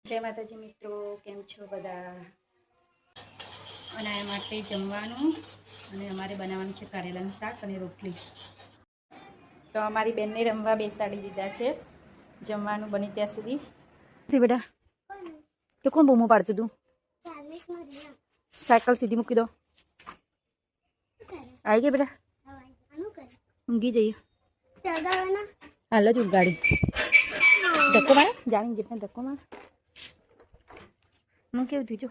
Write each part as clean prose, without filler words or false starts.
જય માતાજી મિત્રો, કેમ છો બધા? અને આ માટે જમવાનું અને અમારે બનાવવાનું છે કારેલાનું શાક અને રોટલી. તો અમારી બેનને રમવા બેસાડી દીધા છે જમવાનું બને ત્યાં સુધી. બેટા તો કોણ બૂમો પાડતું તું? સાયકલ સીધી મૂકી દો. આવી ગઈ બેટા? ઊંઘી જઈએ. હાલ જ ઉગાડી ધક્કો મારે જાણી જેટને ધક્કો મારે. હું કેવું થયું જો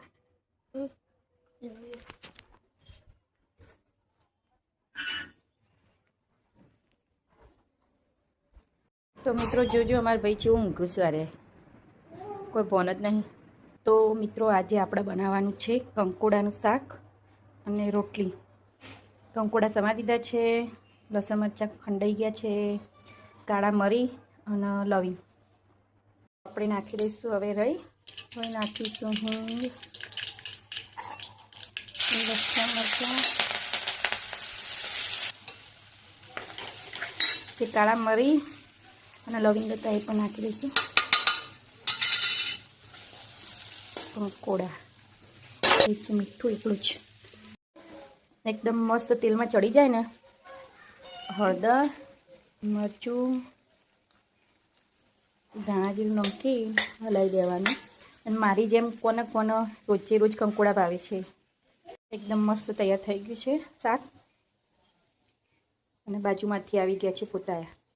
તો મિત્રો જોજો અમારા ભાઈ છે ઊંઘું સવારે કોઈ ફોન જ નહીં. તો મિત્રો આજે આપણે બનાવવાનું છે કંકોડાનું શાક અને રોટલી. કંકોડા સમા દીધા છે, લસણ મરચાં ખંડાઈ ગયા છે, કાળા મરી અને લવિંગ આપણે નાખી દઈશું. હવે હવે નાખીશું હિંગ, લસણ મરચાં, જે કાળા મરી અને લવિંગ હતા એ પણ નાખી દઈશું. કંકોડા દઈશું, મીઠું એટલું જ. એકદમ મસ્ત તેલમાં ચડી જાય ને હળદર, મરચું, ધાણા જીરું નાખી હલાવી દેવાનું. અને મારી જેમ કોને રોજે રોજ કંકોડા ભાવે છે. એકદમ મસ્ત તૈયાર થઈ ગયું છે શાક અને બાજુમાંથી આવી ગયા છે પોતાયા.